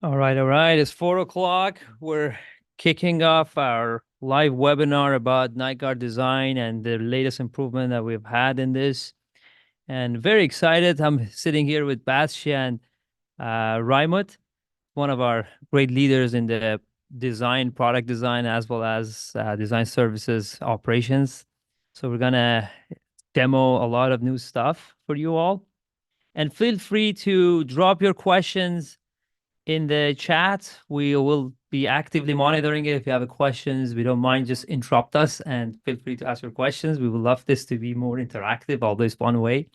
All right. It's 4 o'clock. We're kicking off our live webinar about night guard design and the latest improvement that we've had in this. And very excited. I'm sitting here with Bastian Raimut, one of our great leaders in the design, product design, as well as design services operations. So we're gonna demo a lot of new stuff for you all. And feel free to drop your questions in the chat. We will be actively monitoring it. If you have questions, we don't mind, just interrupt us and feel free to ask your questions. We would love this to be more interactive, always one way.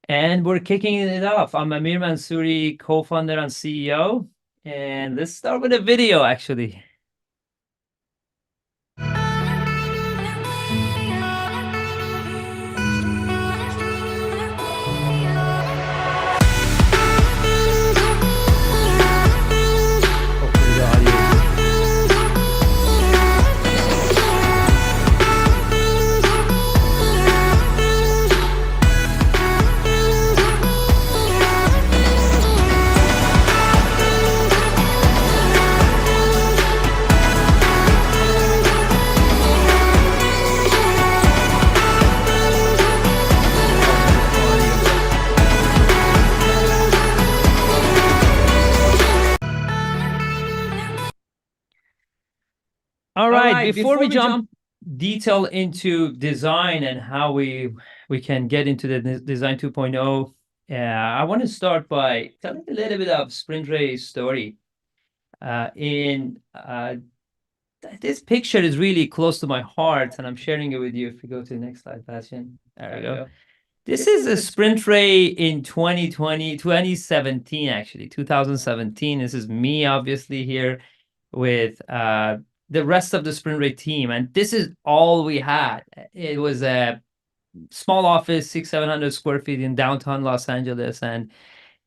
And we're kicking it off. I'm Amir Mansouri, co-founder and CEO. And let's start with a video, actually. Hopefully the audio is All right, before we jump detail into design and how we can get into the design 2.0, I want to start by telling a little bit of SprintRay's story. In this picture is really close to my heart, and I'm sharing it with you. If you go to the next slide, Bastian. There we go. This is a SprintRay in 2017, actually, 2017. This is me, obviously, here with the rest of the SprintRay team. And this is all we had. It was a small office, 700 square feet in downtown Los Angeles. And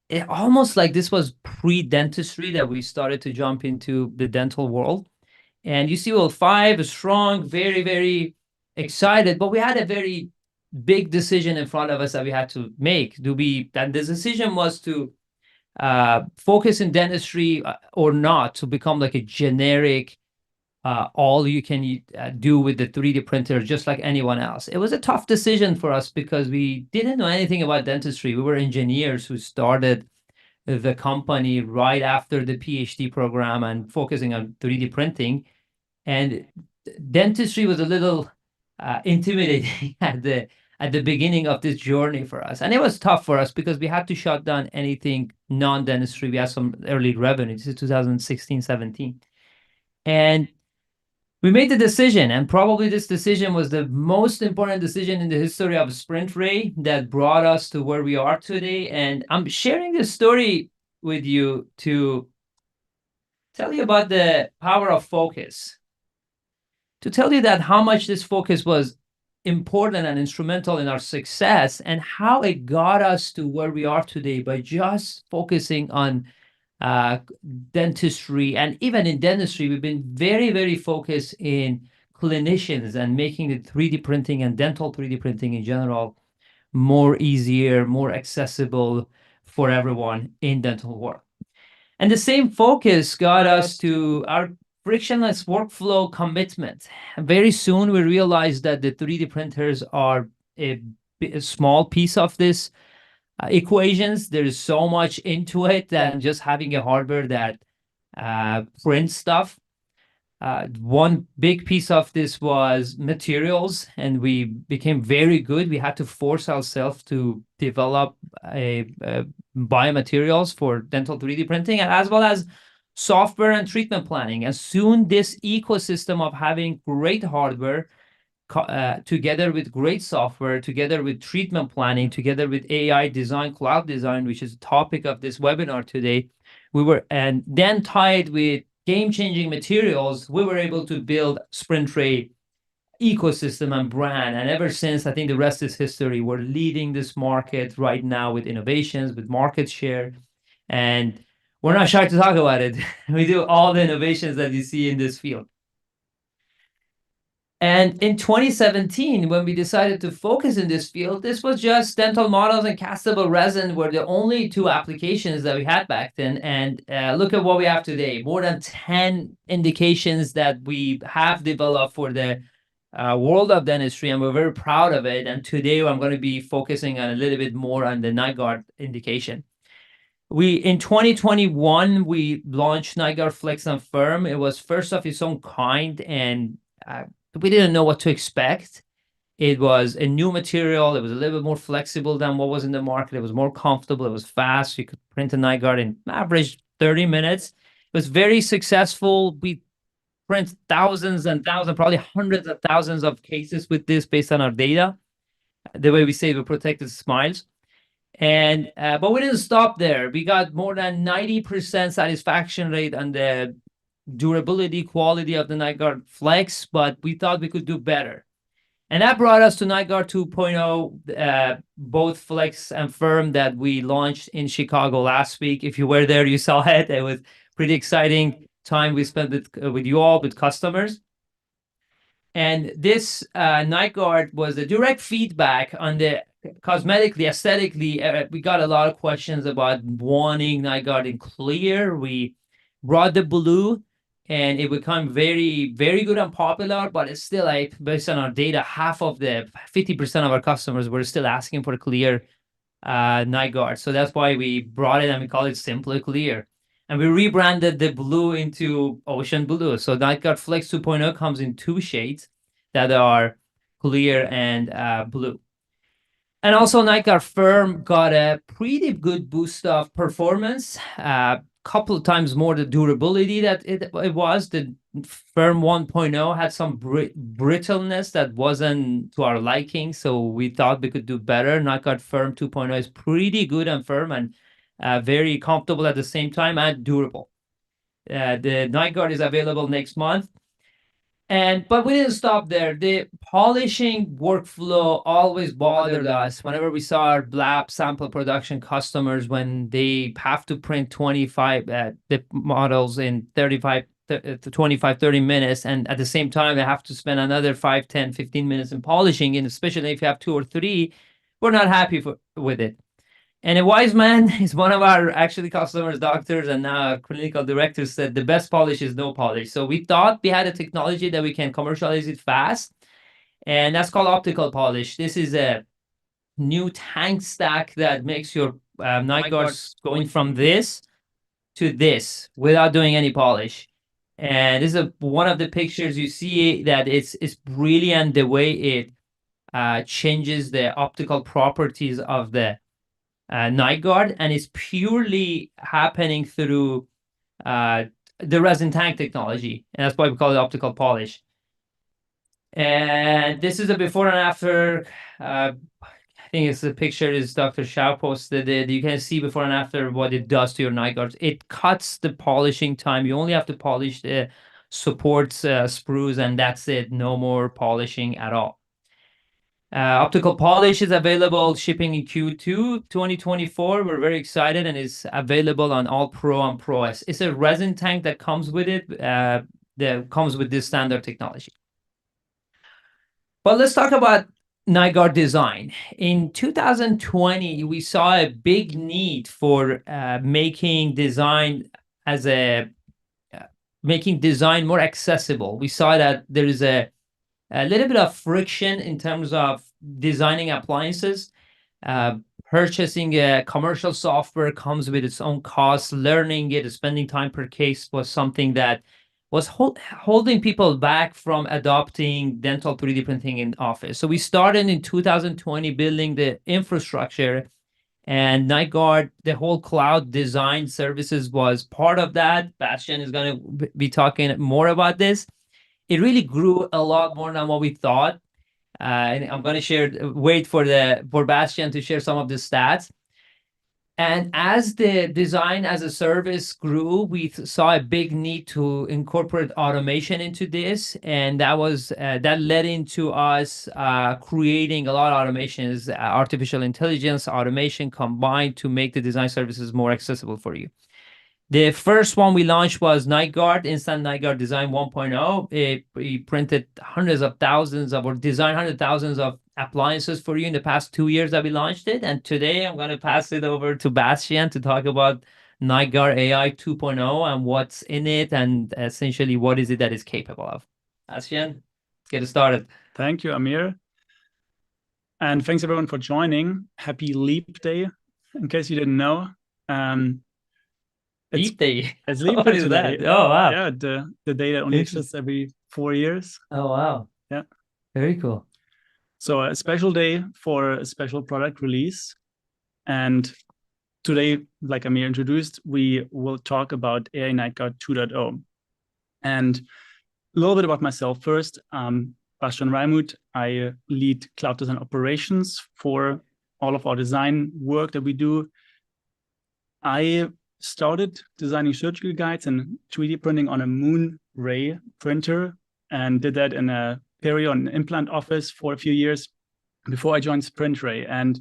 it almost like this was pre-dentistry that we started to jump into the dental world. And you see, well, 5 strong, very, very excited, but we had a very big decision in front of us that we had to make. And the decision was to focus in dentistry or not, to become like a generic all you can do with the 3D printer, just like anyone else. It was a tough decision for us because we didn't know anything about dentistry. We were engineers who started the company right after the PhD program and focusing on 3D printing. And dentistry was a little intimidating at the beginning of this journey for us. And it was tough for us because we had to shut down anything non-dentistry. We had some early revenue. This is 2016, 17. And we made the decision, and probably this decision was the most important decision in the history of SprintRay that brought us to where we are today. And I'm sharing this story with you to tell you about the power of focus, to tell you that how much this focus was important and instrumental in our success, and how it got us to where we are today by just focusing on dentistry. And even in dentistry, we've been very, very focused in clinicians and making the 3D printing and dental 3D printing in general more easier, more accessible for everyone in dental work. And the same focus got us to our frictionless workflow commitment. And very soon we realized that the 3D printers are a small piece of this equations. There's so much into it than just having a hardware that prints stuff. One big piece of this was materials, and we became very good. We had to force ourselves to develop biomaterials for dental 3D printing, and as well as software and treatment planning. And soon this ecosystem of having great hardware together with great software, together with treatment planning, together with AI design, cloud design, which is the topic of this webinar today, and then tied with game-changing materials, we were able to build SprintRay ecosystem and brand. And ever since, I think the rest is history. We're leading this market right now with innovations, with market share, and we're not shy to talk about it. We do all the innovations that you see in this field. And in 2017, when we decided to focus in this field, this was just dental models and castable resin were the only two applications that we had back then. And look at what we have today. More than 10 indications that we have developed for the world of dentistry, and we're very proud of it. And today I'm going to be focusing on a little bit more on the night guard indication. In 2021, we launched Night Guard Flex and Firm. It was first of its own kind, and we didn't know what to expect. It was a new material. It was a little bit more flexible than what was in the market. It was more comfortable. It was fast. You could print a night guard in average 30 minutes. It was very successful. We print thousands and thousands, probably hundreds of thousands of cases with this based on our data. The way we say we protected smiles. And but we didn't stop there. We got more than 90% satisfaction rate on the durability quality of the Night Guard Flex, but we thought we could do better. And that brought us to Night Guard 2.0, both Flex and Firm that we launched in Chicago last week. If you were there, you saw it. It was pretty exciting time we spent with you all, with customers. And this Night Guard was a direct feedback on the cosmetically, aesthetically. We got a lot of questions about wanting Night Guard in clear. We brought the blue, and it became very, very good and popular, but it's still, like, based on our data, 50% of our customers were still asking for a clear Night Guard. So that's why we brought it, and we call it Simply Clear. And we rebranded the blue into Ocean Blue. So Night Guard Flex 2.0 comes in two shades that are clear and blue. And also Night Guard Firm got a pretty good boost of performance, couple of times more the durability that it was. The Firm 1.0 had some brittleness that wasn't to our liking, so we thought we could do better. Night Guard Firm 2.0 is pretty good and firm and very comfortable at the same time and durable. The Night Guard is available next month. But we didn't stop there. The polishing workflow always bothered us whenever we saw our lab sample production customers, when they have to print 25 the models in 35 to 25, 30 minutes, and at the same time they have to spend another 5, 10, 15 minutes in polishing, and especially if you have 2 or 3, we're not happy with it. And a wise man is one of our actually customers, doctors, and now clinical directors, said the best polish is no polish. So we thought we had a technology that we can commercialize it fast, and that's called optical polish. This is a new tank stack that makes your night guards going from this to this without doing any polish. And this is one of the pictures you see that it's brilliant the way it changes the optical properties of the night guard, and it's purely happening through the resin tank technology, and that's why we call it optical polish. And this is a before and after. I think it's the picture is Dr. Shao posted it. You can see before and after what it does to your night guards. It cuts the polishing time. You only have to polish the supports, sprues, and that's it. No more polishing at all. Optical polish is available shipping in Q2 2024. We're very excited, and it's available on all Pro and Pro S. It's a resin tank that comes with it, that comes with this standard technology. But let's talk about night guard design. In 2020, we saw a big need for making design more accessible. We saw that there is a little bit of friction in terms of designing appliances. Purchasing a commercial software comes with its own costs. Learning it, spending time per case was something that was holding people back from adopting dental 3D printing in office. So we started in 2020 building the infrastructure, and Night Guard, the whole cloud design services was part of that. Bastian is going to be talking more about this. It really grew a lot more than what we thought. And I'm going to wait for Bastian to share some of the stats. And as the design as a service grew, we saw a big need to incorporate automation into this. And that led into us creating a lot of automations, artificial intelligence, automation combined to make the design services more accessible for you. The first one we launched was Night Guard, Instant Night Guard Design 1.0. We printed hundreds of thousands of, or designed hundreds of thousands of appliances for you in the past 2 years that we launched it. And today I'm going to pass it over to Bastian to talk about Night Guard AI 2.0 and what's in it and essentially what is it that it's capable of. Bastian, let's get it started. Thank you, Amir. And thanks everyone for joining. Happy Leap Day, in case you didn't know. Leap Day. It's Leap What Day is today. that? Oh, wow. Yeah, the day that only exists every 4 years. Oh, wow. Yeah. Very cool. So a special day for a special product release. And today, like Amir introduced, we will talk about AI Night Guard 2.0. And a little bit about myself first. Bastian Reimut. I lead cloud design operations for all of our design work that we do. I started designing surgical guides and 3D printing on a Moon Ray printer and did that in a perio and implant office for a few years before I joined SprintRay. And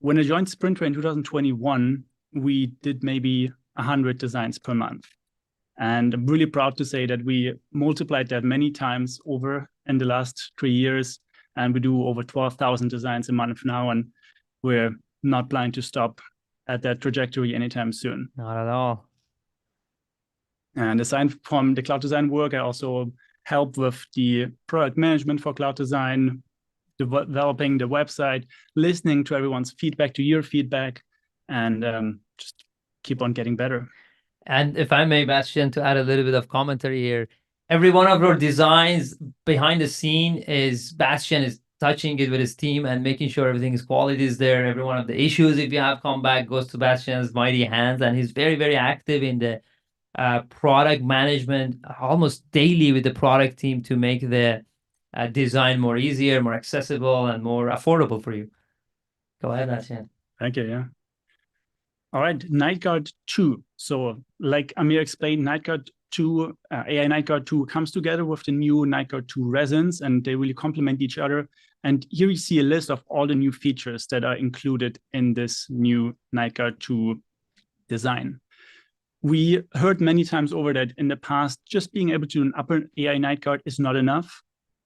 when I joined SprintRay in 2021, we did maybe 100 designs per month. And I'm really proud to say that we multiplied that many times over in the last 3 years. And we do over 12,000 designs a month now. And we're not planning to stop at that trajectory anytime soon. Not at all. And aside from the cloud design work, I also help with the product management for cloud design, developing the website, listening to everyone's feedback, to your feedback, and just keep on getting better. And if I may, Bastian, to add a little bit of commentary here, every one of our designs behind the scene is Bastian is touching it with his team and making sure everything's quality is there. Every one of the issues, if you have come back, goes to Bastian's mighty hands. And he's very, very active in the product management almost daily with the product team to make the design more easier, more accessible, and more affordable for you. Go ahead, Bastian. Thank you, yeah. All right, Night Guard 2. So like Amir explained, Night Guard 2, AI Night Guard 2 comes together with the new Night Guard 2 Resonance, and they really complement each other. And here you see a list of all the new features that are included in this new Night Guard 2 design. We heard many times over that in the past, just being able to do an upper AI Night Guard is not enough.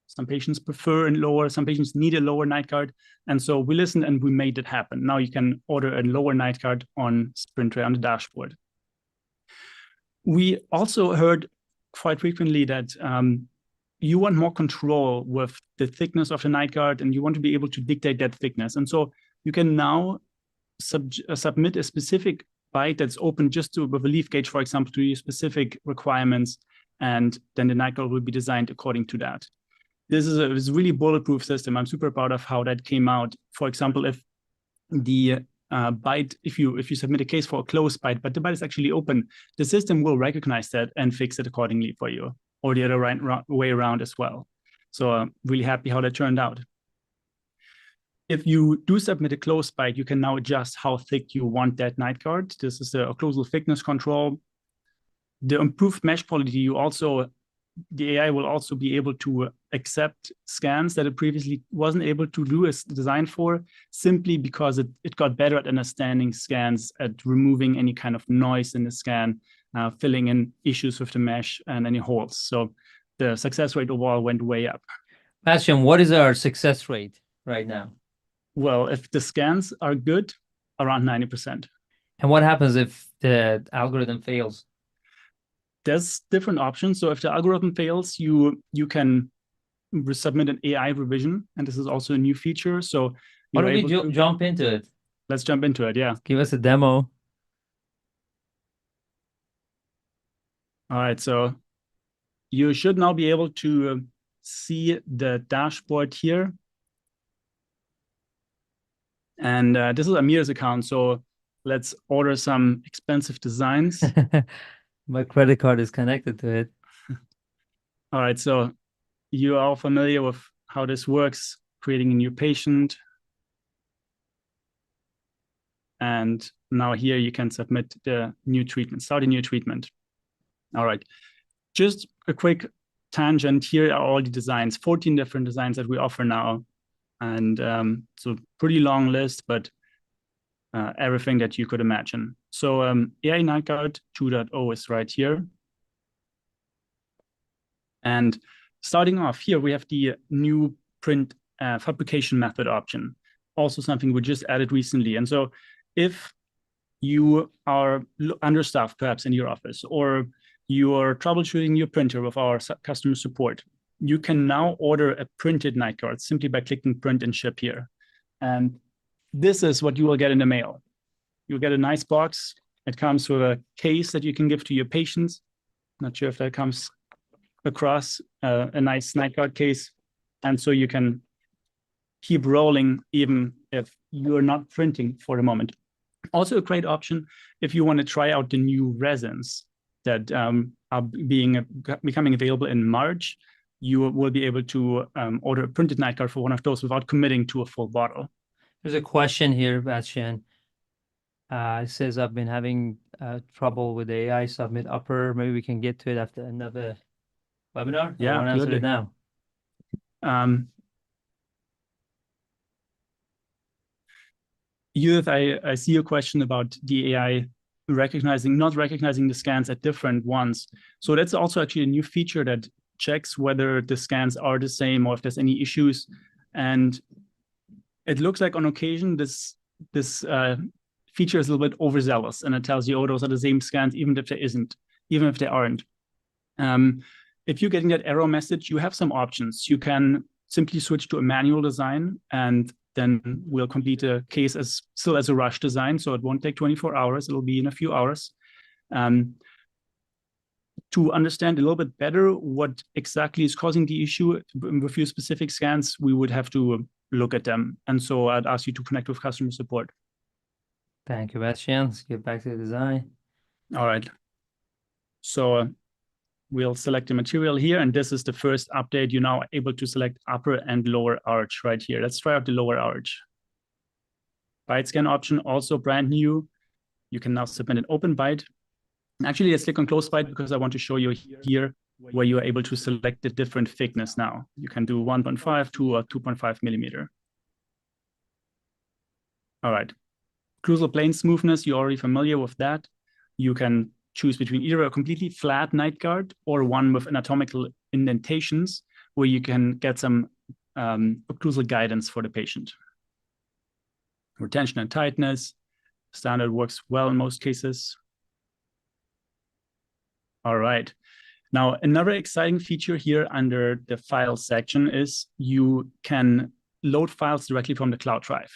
Some patients prefer a lower, some patients need a lower night guard. And so we listened and we made it happen. Now you can order a lower night guard on SprintRay on the dashboard. We also heard quite frequently that you want more control with the thickness of the night guard and you want to be able to dictate that thickness. And so you can now submit a specific bite that's open just to, with a leaf gauge, for example, to your specific requirements. And then the night guard will be designed according to that. This is a really bulletproof system. I'm super proud of how that came out. For example, if the bite, if you submit a case for a closed bite, but the bite is actually open, the system will recognize that and fix it accordingly for you, or the other way around as well. So really happy how that turned out. If you do submit a closed bite, you can now adjust how thick you want that night guard. This is the occlusal thickness control. The improved mesh quality, the AI will also be able to accept scans that it previously wasn't able to do as designed for, simply because it got better at understanding scans, at removing any kind of noise in the scan, filling in issues with the mesh and any holes. So the success rate overall went way up. Bastian, what is our success rate right now? Well, if the scans are good, around 90%. And what happens if the algorithm fails? There's different options. So if the algorithm fails, you can submit an AI revision, and this is also a new feature. So why don't we jump into it? Let's jump into it, yeah. Give us a demo. All right, so you should now be able to see the dashboard here. And this is Amir's account, so let's order some expensive designs. My credit card is connected to it. All right, so you are familiar with how this works, creating a new patient. And now here you can submit the new treatment, start a new treatment. All right, just a quick tangent. Here are all the designs, 14 different designs that we offer now. And so pretty long list, but everything that you could imagine. So AI Night Guard 2.0 is right here. And starting off here, we have the new print fabrication method option, also something we just added recently. And so if you are understaffed perhaps in your office, or you are troubleshooting your printer with our customer support, you can now order a printed night guard simply by clicking print and ship here. And this is what you will get in the mail. You'll get a nice box. It comes with a case that you can give to your patients. Not sure if that comes across, a nice night guard case. And so you can keep rolling even if you're not printing for the moment. Also a great option if you want to try out the new resins that are becoming available in March. You will be able to order a printed night guard for one of those without committing to a full bottle. There's a question here, Bastian. It says, I've been having trouble with AI submit upper. Maybe we can get to it after another webinar. Yeah, I want to answer it now. Judith, I see a question about the AI not recognizing the scans at different ones. So that's also actually a new feature that checks whether the scans are the same or if there's any issues. And it looks like on occasion this feature is a little bit overzealous, and it tells you, oh, those are the same scans, even if they aren't. If you're getting that error message, you have some options. You can simply switch to a manual design, and then we'll complete a case still as a rush design. So it won't take 24 hours. It'll be in a few hours. To understand a little bit better what exactly is causing the issue with your specific scans, we would have to look at them. And so I'd ask you to connect with customer support. Thank you, Bastian. Let's get back to the design. All right. So we'll select the material here, and this is the first update. You're now able to select upper and lower arch right here. Let's try out the lower arch. Bite scan option, also brand new. You can now submit an open bite. Actually, let's click on close bite because I want to show you here where you are able to select the different thickness now. You can do 1.5 to 2.5 millimeter. All right. Occlusal plane smoothness, you're already familiar with that. You can choose between either a completely flat night guard or one with anatomical indentations where you can get some occlusal guidance for the patient. Retention and tightness, standard works well in most cases. All right. Now, another exciting feature here under the file section is you can load files directly from the cloud drive.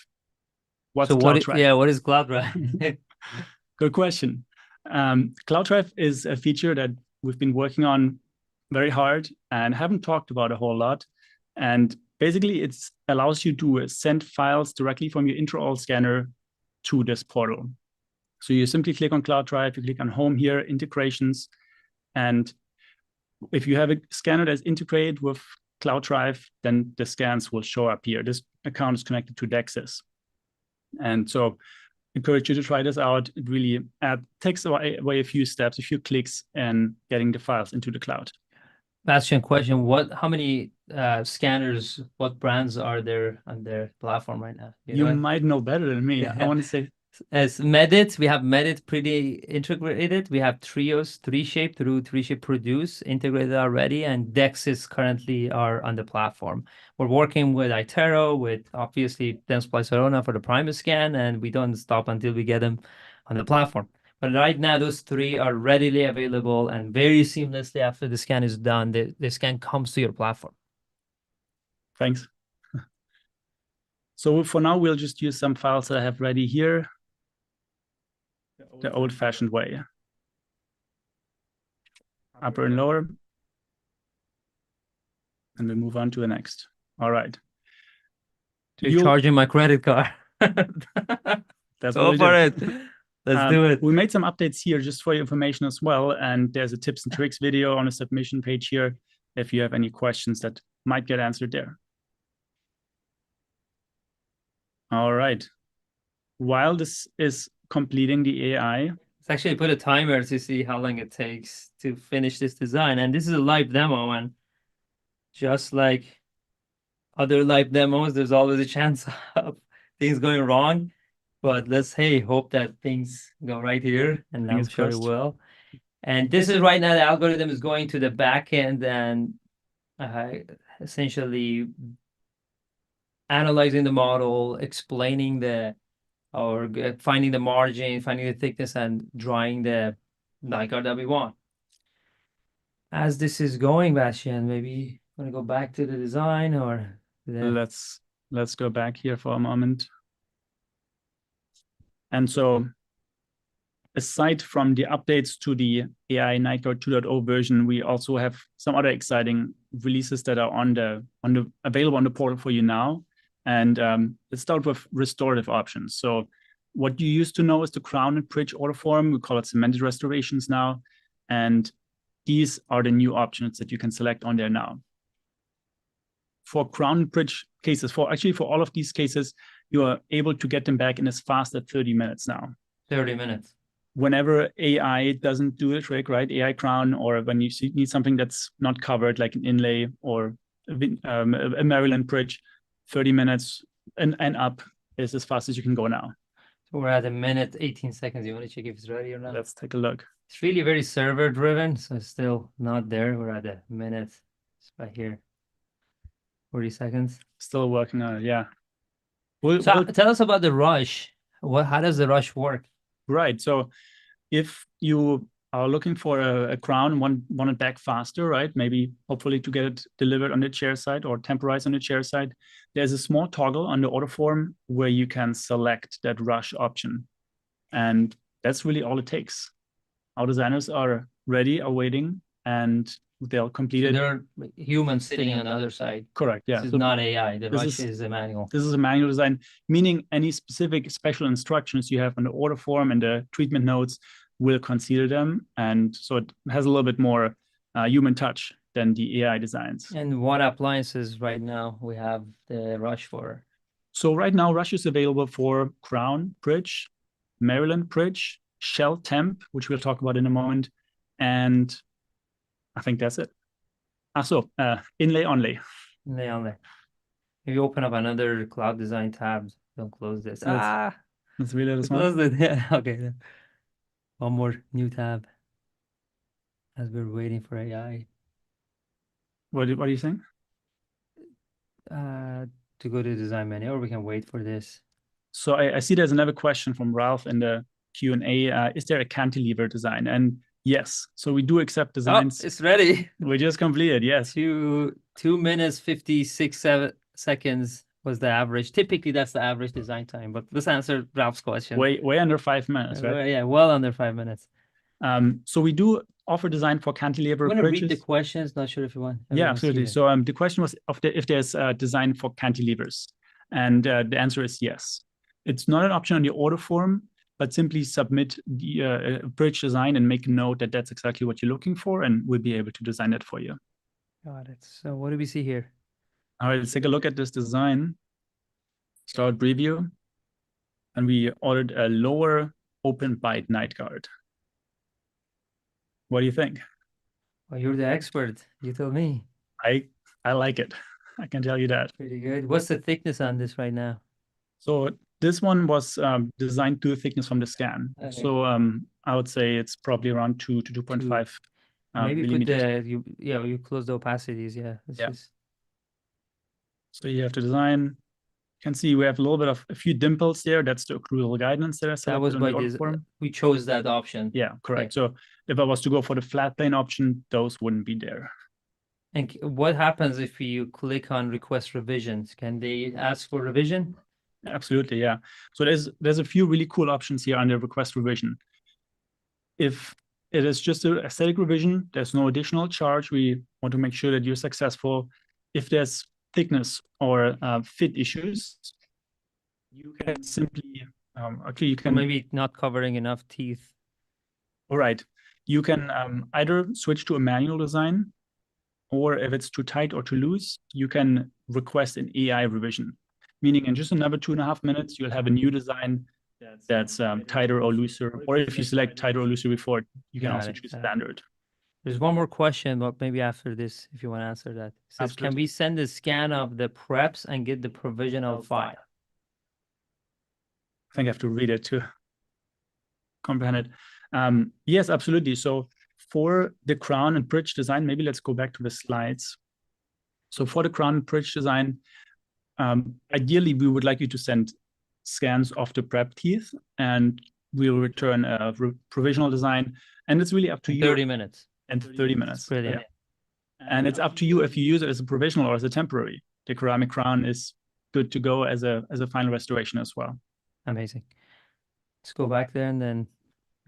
What's cloud drive? Yeah, what is cloud drive? Good question. Cloud drive is a feature that we've been working on very hard and haven't talked about a whole lot. And basically, it allows you to send files directly from your intraoral scanner to this portal. So you simply click on cloud drive, you click on home here, integrations. And if you have a scanner that's integrated with cloud drive, then the scans will show up here. This account is connected to Dexys. And so encourage you to try this out. It really takes away a few steps, a few clicks, and getting the files into the cloud. Bastian, question: how many scanners? What brands are there on their platform right now? You might know better than me. Yeah. I want to say. As Medit, we have Medit pretty integrated. We have Trios, 3Shape through 3Shape Produce integrated already, and Dexys currently are on the platform. We're working with Itero, with obviously Dentsply Sirona for the Primus scan, and we don't stop until we get them on the platform. But right now, those three are readily available, and very seamlessly after the scan is done, the scan comes to your platform. Thanks. So for now, we'll just use some files that I have ready here. The old-fashioned way. Upper and lower. And we move on to the next. All right. You're charging my credit card. That's Go for it. Let's do it. We made some updates here just for your information as well. And there's a tips and tricks video on the submission page here if you have any questions that might get answered there. All right. While this is completing the AI. Let's actually put a timer to see how long it takes to finish this design. And this is a live demo, and just like other live demos, there's always a chance of things going wrong. But let's hope that things go right here, and I'm Fingers sure it crossed. will. And this is right now the algorithm is going to the back end and essentially analyzing the model, explaining finding the margin, finding the thickness, and drawing the night guard that we want. As this is going, Bastian, maybe want to go back to the design or Let's go back here for a moment. And so aside from the updates to the AI Nightguard 2.0 version, we also have some other exciting releases that are available on the portal for you now. And let's start with restorative options. So what you used to know is the crown and bridge order form. We call it cemented restorations now. And these are the new options that you can select on there now. For crown and bridge cases, for all of these cases, you are able to get them back in as fast as 30 minutes now. 30 minutes. Whenever AI doesn't do the trick, right? AI crown, or when you need something that's not covered, like an inlay or a Maryland bridge, 30 minutes and up is as fast as you can go now. So we're at 1 minute, 18 seconds. You want to check if it's ready or not? Let's take a look. It's really very server driven, so it's still not there. We're at 1 minute. It's right here. 40 seconds. Still working on it, yeah. Tell us about the rush. How does the rush work? Right. So if you are looking for a crown, want it back faster, right? Maybe hopefully to get it delivered on the chair side or temporized on the chair side, there's a small toggle on the order form where you can select that rush option. And that's really all it takes. Our designers are ready, are waiting, and they'll complete it. There are humans sitting on the other side. Correct, yeah. This is not AI. The rush is a manual. This is a manual design, meaning any specific special instructions you have on the order form and the treatment notes will consider them. And so it has a little bit more human touch than the AI designs. And what appliances right now we have the rush for? So right now, rush is available for crown bridge, Maryland bridge, shell temp, which we'll talk about in a moment. And I think that's it. Inlay only. Inlay only. If you open up another cloud design tab, don't close this. Let's reload this one. Close it. Yeah, okay. One more new tab as we're waiting for AI. What are you saying? To go to design menu, or we can wait for this. So I see there's another question from Ralph in the Q&A. Is there a cantilever design? And yes, so we do accept designs. Oh, it's ready. We just completed, yes. 2 minutes, 56 seconds was the average. Typically, that's the average design time, but let's answer Ralph's question. Way under 5 minutes, right? Yeah, well under 5 minutes. So we do offer design for cantilever I'm going bridges. to read the questions. Not sure if you want. Yeah, absolutely. So the question was if there's a design for cantilevers, and the answer is yes. It's not an option on the order form, but simply submit the bridge design and make a note that that's exactly what you're looking for, and we'll be able to design that for you. Got it. So what do we see here? All right, let's take a look at this design. Start preview, and we ordered a lower open bite night guard. What do you think? Well, you're the expert. You tell me. I like it. I can tell you that. Pretty good. What's the thickness on this right now? So this one was designed to the thickness from the scan. Okay. So I would say it's probably around 2 to 2.5 maybe millimeters. You close the opacities. Yeah. So you have to design. You can see we have a little bit of a few dimples there. That's the occlusal guidance that I selected. That was by design. We chose that option. Yeah, correct. Okay. So if I was to go for the flat plane option, those wouldn't be there. And what happens if you click on request revisions? Can they ask for revision? Absolutely, yeah. So there's a few really cool options here under request revision. If it is just an aesthetic revision, there's no additional charge. We want to make sure that you're successful. If there's thickness or fit issues, you can simply you can maybe not covering enough teeth. All right, you can either switch to a manual design, or if it's too tight or too loose, you can request an AI revision, meaning in just another 2.5 minutes, you'll have a new design that's tighter or looser. Or if you select tighter or looser before, you can also choose standard. There's one more question, but maybe after this, if you want to answer that. It says, can we send a scan of the preps and get the provisional file? think I have to read it to comprehend it. Yes, absolutely. So for the crown and bridge design, maybe let's go back to the slides. So for the crown and bridge design, ideally, we would like you to send scans of the prep teeth, and we'll return a provisional design. And it's really up to you. 30 minutes. And 30 minutes. Brilliant. Yeah. And it's up to you if you use it as a provisional or as a temporary. The ceramic crown is good to go as a final restoration as well. Amazing. Let's go back there and then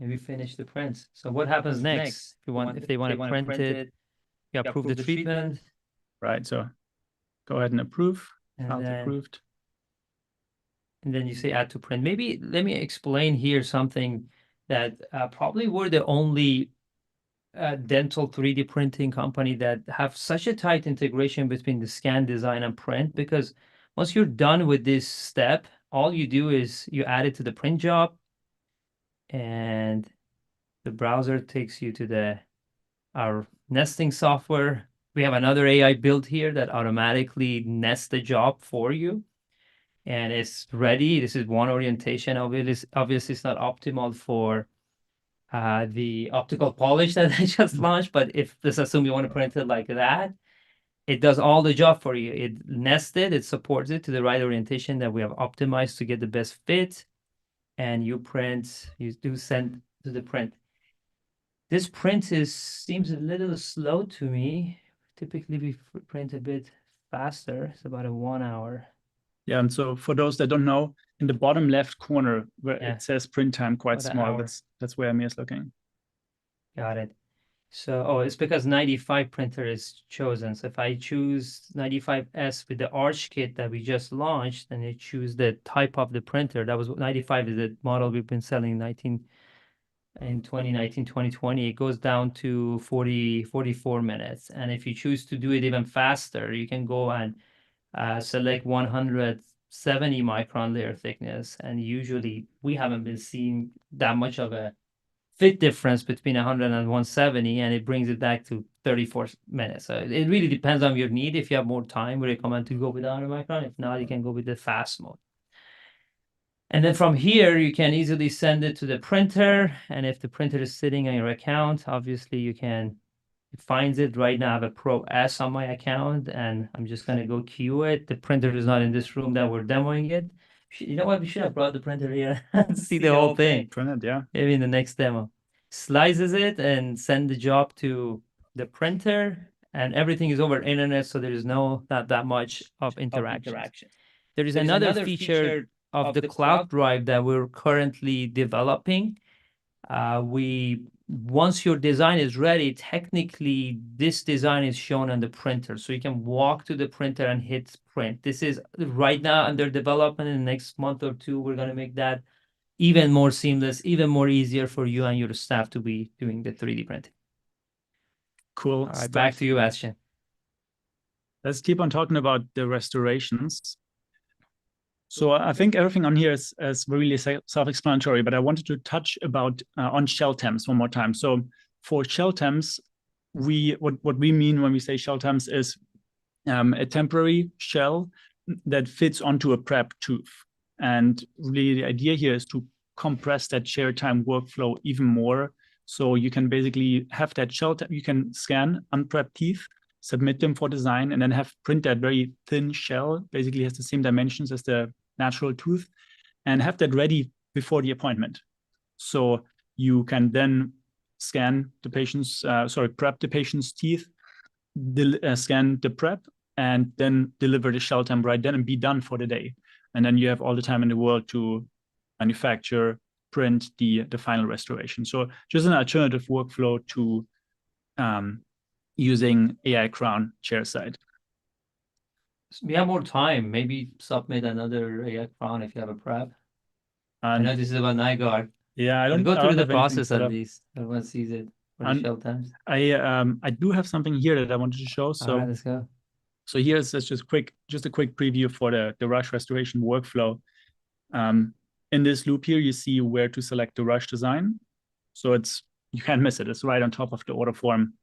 maybe finish the prints. So what happens next? If they want to print it, you approve the treatment. Right. So go ahead and approve. And Approved. And then you say add to print. Maybe let me explain here something that probably we're the only dental 3D printing company that have such a tight integration between the scan, design, and print, because once you're done with this step, all you do is you add it to the print job, and the browser takes you to our nesting software. We have another AI built here that automatically nests the job for you, and it's ready. This is one orientation. Obviously, it's not optimal for the optical polish that I just launched, but if let's assume you want to print it like that, it does all the job for you. It nests it supports it to the right orientation that we have optimized to get the best fit, and you do send to the print. This print seems a little slow to me. Typically we print a bit faster. It's about a 1 hour. Yeah, and so for those that don't know, in the bottom left corner where it says print time quite small, that's where Amir's looking. Got it. So, it's because 95 printer is chosen. So if I choose 95S with the Arch kit that we just launched, and you choose the type of the printer, that was 95 is the model we've been selling in 2019, 2020, it goes down to 44 minutes. And if you choose to do it even faster, you can go and select 170 micron layer thickness. And usually we haven't been seeing that much of a fit difference between 100 and 170, and it brings it back to 34 minutes. So it really depends on your need. If you have more time, we recommend to go with 100 micron. If not, you can go with the fast mode. And then from here, you can easily send it to the printer. And if the printer is sitting on your account, obviously it finds it. Right now I have a Pro S on my account, and I'm just going to go queue it. The printer is not in this room that we're demoing it. You know what? We should have brought the printer here and see the whole thing. Print it, yeah. Maybe in the next demo. Slices it and send the job to the printer, and everything is over internet, so there is not that much of interaction. There is another feature of the cloud drive that we're currently developing. Once your design is ready, technically this design is shown on the printer, so you can walk to the printer and hit print. This is right now under development. In the next month or two, we're going to make that even more seamless, even more easier for you and your staff to be doing the 3D printing. Cool. All right, back to you, Bastian. Let's keep on talking about the restorations. So I think everything on here is really self-explanatory, but I wanted to touch on shell temps one more time. So for shell temps, what we mean when we say shell temps is a temporary shell that fits onto a prep tooth. And really the idea here is to compress that chair time workflow even more. So you can basically have that shell, you can scan unprepped teeth, submit them for design, and then print that very thin shell, basically has the same dimensions as the natural tooth, and have that ready before the appointment. So you can then scan the patient's, prep the patient's teeth, scan the prep, and then deliver the shell temp right then and be done for the day. And then you have all the time in the world to manufacture, print the final restoration. So just an alternative workflow to using AI crown chairside. We have more time. Maybe submit another AI crown if you have a prep. I know this is about night guard. Yeah, I don't go through the process at least. Everyone sees it for the shell temps. I do have something here that I wanted to show. So all right, let's go. So here's just a quick preview for the rush restoration workflow. In this loop here, you see where to select the rush design. So you can't miss it. It's right on top of the order form.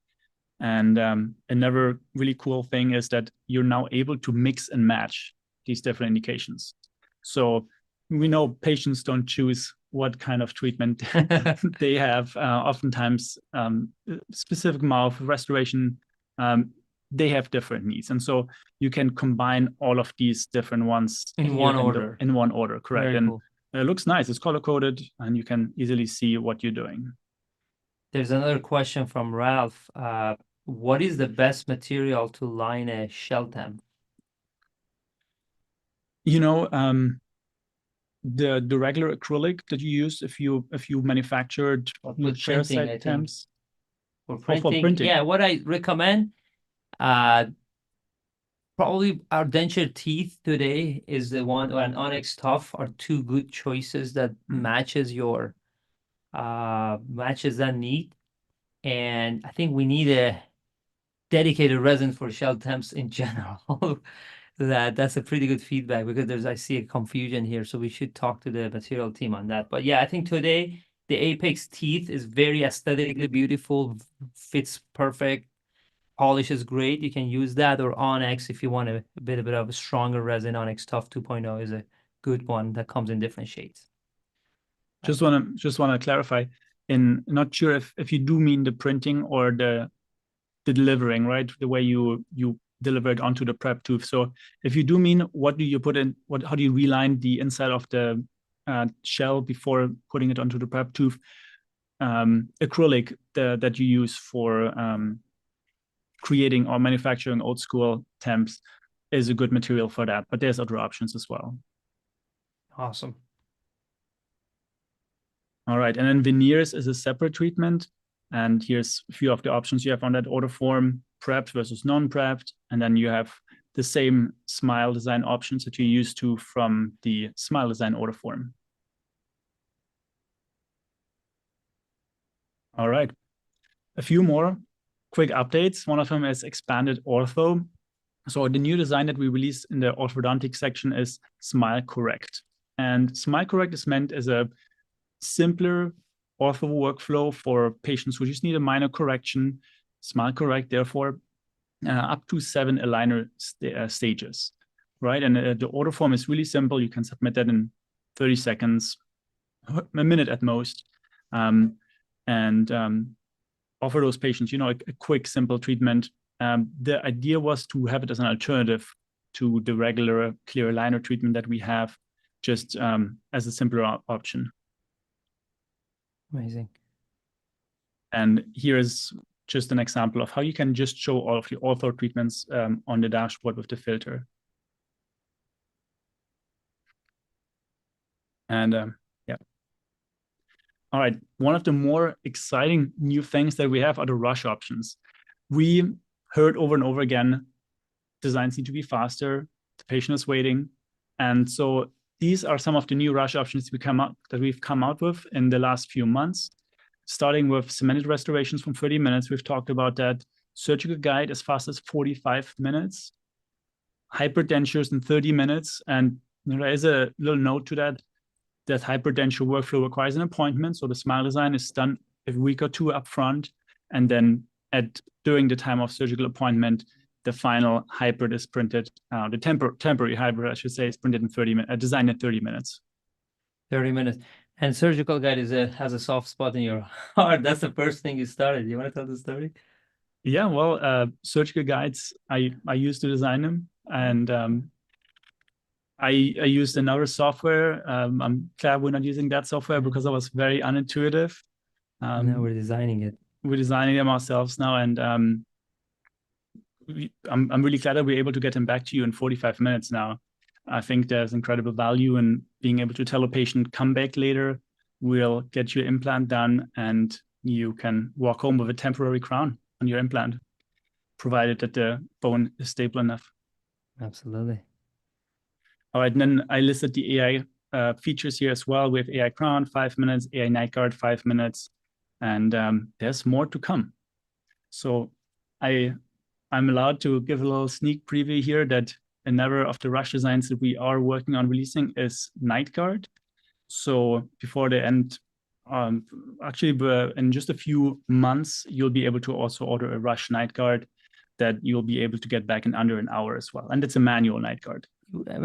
And another really cool thing is that you're now able to mix and match these different indications. So we know patients don't choose what kind of treatment they have. Oftentimes, specific mouth restoration, they have different needs. And so you can combine all of these different ones in one order. In one order, correct. Very and cool. It looks nice. It's color-coded, and you can easily see what you're doing. There's another question from Ralph. What is the best material to line a shell temp? You know, the regular acrylic that you use if you manufactured With chairside printing, temps. For For printing, printing. yeah, what I recommend, probably our denture teeth today is the one, or an Onyx Tough are two good choices that matches your matches that need. And I think we need a dedicated resin for shell temps in general. That's a pretty good feedback, because I see a confusion here, so we should talk to the material team on that. But yeah, I think today the Apex teeth is very aesthetically beautiful, fits perfect, polish is great. You can use that, or Onyx if you want a bit of a stronger resin. Onyx Tough 2.0 is a good one that comes in different shades. Just want to clarify, not sure if you do mean the printing or the delivering, right? The way you deliver it onto the prep tooth. So if you do mean, what do you put in? How do you reline the inside of the shell before putting it onto the prep tooth? Acrylic that you use for creating or manufacturing old school temps is a good material for that. But there's other options as well. Awesome. All right, and then veneers is a separate treatment. And here's a few of the options you have on that order form: prepped versus non-prepped. And then you have the same smile design options that you're used to from the smile design order form. All right, a few more quick updates. One of them is expanded ortho. So the new design that we released in the orthodontic section is Smile Correct. And Smile Correct is meant as a simpler ortho workflow for patients who just need a minor correction. Smile Correct, therefore, up to 7 aligner stages, right? And the order form is really simple. You can submit that in 30 seconds, a minute at most, and offer those patients, a quick, simple treatment. The idea was to have it as an alternative to the regular clear aligner treatment that we have, just as a simpler option. Amazing. And here's just an example of how you can just show all of the ortho treatments on the dashboard with the filter. And yeah. All right, one of the more exciting new things that we have are the rush options. We heard over and over again, designs need to be faster, the patient is waiting. And so these are some of the new rush options that we've come out with in the last few months, starting with cemented restorations from 30 minutes. We've talked about that. Surgical guide as fast as 45 minutes. Hyperdentures in 30 minutes. And there is a little note to that hyperdenture workflow requires an appointment. So the smile design is done a week or two up front. And then during the time of surgical appointment, the final hybrid is printed. The temporary hybrid, I should say, is printed in 30 minutes, designed in 30 minutes. 30 minutes. And surgical guide has a soft spot in your heart. That's the first thing you started. You want to tell the story? Yeah, well, surgical guides, I used to design them. And I used another software. I'm glad we're not using that software because it was very unintuitive. No, we're designing it. We're designing them ourselves now, and I'm really glad that we're able to get them back to you in 45 minutes now. I think there's incredible value in being able to tell a patient, come back later, we'll get your implant done, and you can walk home with a temporary crown on your implant, provided that the bone is stable enough. Absolutely. All right, and then I listed the AI features here as well. We have AI crown, 5 minutes, AI night guard, 5 minutes, and there's more to come. So I'm allowed to give a little sneak preview here that another of the rush designs that we are working on releasing is night guard. So before the end, actually in just a few months, you'll be able to also order a rush night guard that you'll be able to get back in under an hour as well. And it's a manual night guard.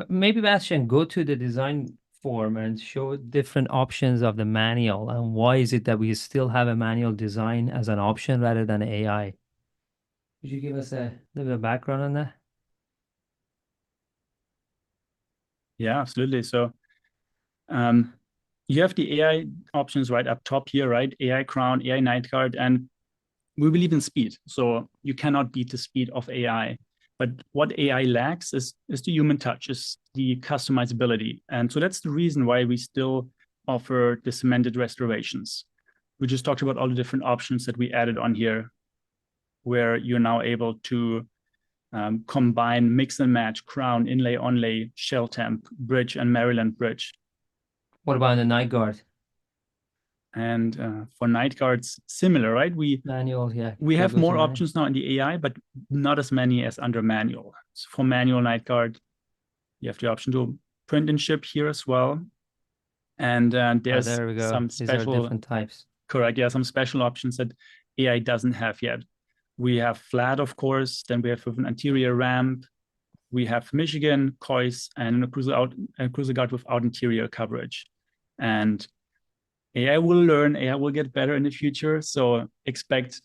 Maybe, Bastian, go to the design form and show different options of the manual, and why is it that we still have a manual design as an option rather than AI? Could you give us a little bit of background on that? Yeah, absolutely. So you have the AI options right up top here, right? AI crown, AI night guard, and we believe in speed. So you cannot beat the speed of AI. But what AI lacks is the human touch, is the customizability. And so that's the reason why we still offer the cemented restorations. We just talked about all the different options that we added on here, where you're now able to combine, mix and match, crown, inlay, onlay, shell temp, bridge, and Maryland bridge. What about the night guard? And for night guards, similar, right? Manual, yeah. We have more options now in the AI, but not as many as under manual. So for manual night guard, you have the option to print and ship here as well. And there's there we go. some These are special different types. Correct. Yeah, some special options that AI doesn't have yet. We have flat, of course. Then we have with an anterior ramp. We have Michigan, Cois, and a cruiser guard without interior coverage. And AI will learn, AI will get better in the future. So expect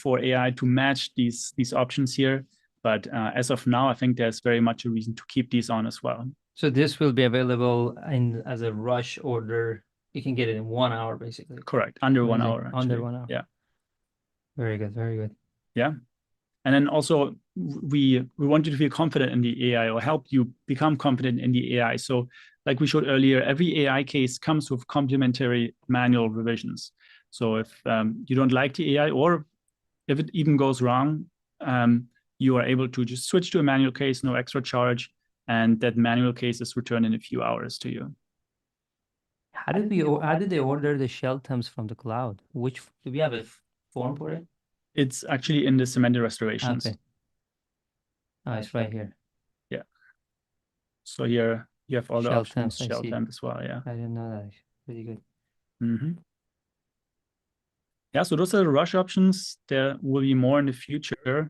for AI to match these options here. But as of now, I think there's very much a reason to keep these on as well. So this will be available as a rush order. You can get it in 1 hour, basically. Correct. Under 1 hour. Actually. Under 1 hour. Yeah. Very good. Very good. Yeah. And then also we want you to feel confident in the AI, or help you become confident in the AI. So like we showed earlier, every AI case comes with complementary manual revisions. So if you don't like the AI, or if it even goes wrong, you are able to just switch to a manual case, no extra charge, and that manual case is returned in a few hours to you. How did they order the shell temps from the cloud? Do we have a form for it? It's actually in the cemented restorations. Okay. Oh, it's right here. Yeah. So here you have all the Shell options, temps, shell temp as well. Yeah. I didn't know that. Pretty good. Mm-hmm. Yeah, so those are the rush options. There will be more in the future.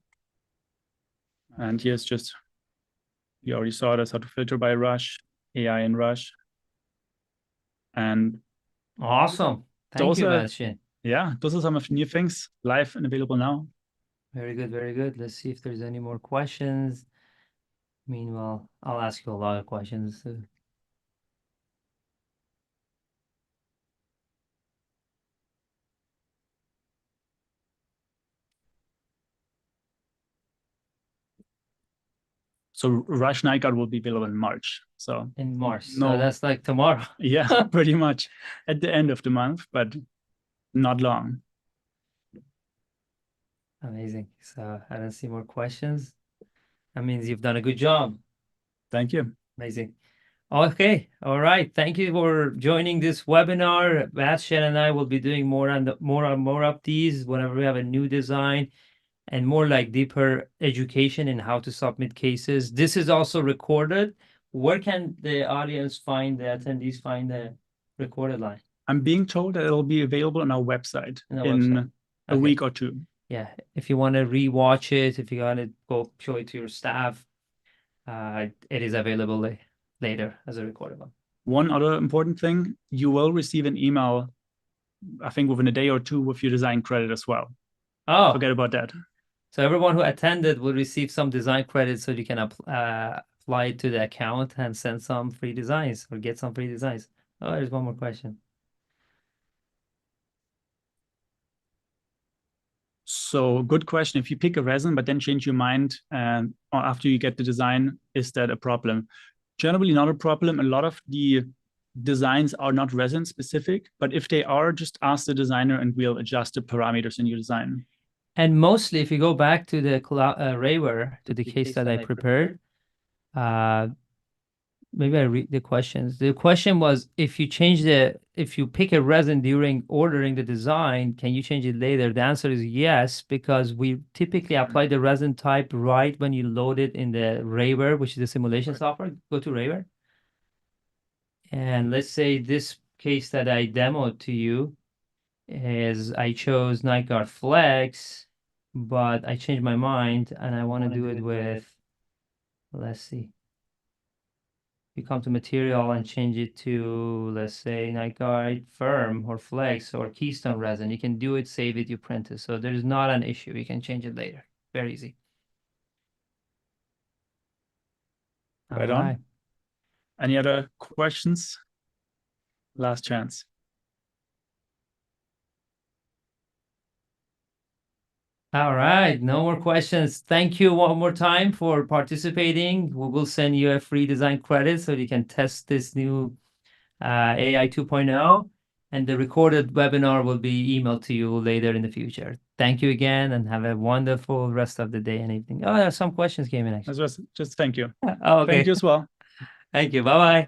And here's just, you already saw this, how to filter by rush, AI in rush. And awesome. Thank you, Bastian. Yeah, those are some of the new things live and available now. Very good, very good. Let's see if there's any more questions. Meanwhile, I'll ask you a lot of questions. So Rush Night Guard will be available in March. So in March. No, so that's like tomorrow. Yeah, pretty much at the end of the month, but not long. Amazing. So I don't see more questions. That means you've done a good job. Thank you. Amazing. Okay. All right. Thank you for joining this webinar. Bastian and I will be doing more of these whenever we have a new design, and more like deeper education in how to submit cases. This is also recorded. Where can the audience find, the attendees find the recorded line? I'm being told that it'll be available on our website in a week or two. Yeah, if you want to rewatch it, if you want to go show it to your staff, it is available later as a recorded one. One other important thing, you will receive an email, I think within a day or two, with your design credit as well. Oh, forget about that. So everyone who attended will receive some design credit, so you can apply it to the account and send some free designs or get some free designs. Oh, there's one more question. So good question. If you pick a resin but then change your mind after you get the design, is that a problem? Generally not a problem. A lot of the designs are not resin specific, but if they are, just ask the designer and we'll adjust the parameters in your design. And mostly, if you go back to the Rayware, to the case that I prepared, maybe I read the questions. The question was, if you pick a resin during ordering the design, can you change it later? The answer is yes, because we typically apply the resin type right when you load it in the Rayware, which is the simulation software. Go to Rayware. And let's say this case that I demoed to you is I chose Night Guard Flex, but I changed my mind and I want to do it with, let's see. You come to material and change it to, let's say, night guard firm or flex or keystone resin. You can do it, save it, you print it. So there's not an issue. You can change it later. Very easy. Right All on. right. Any other questions? Last chance. All right, no more questions. Thank you one more time for participating. We will send you a free design credit so you can test this new AI 2.0, and the recorded webinar will be emailed to you later in the future. Thank you again, and have a wonderful rest of the day and evening. Oh, there are some questions came in actually. Just thank you. Oh, okay. Thank you as well. Thank you. Bye-bye.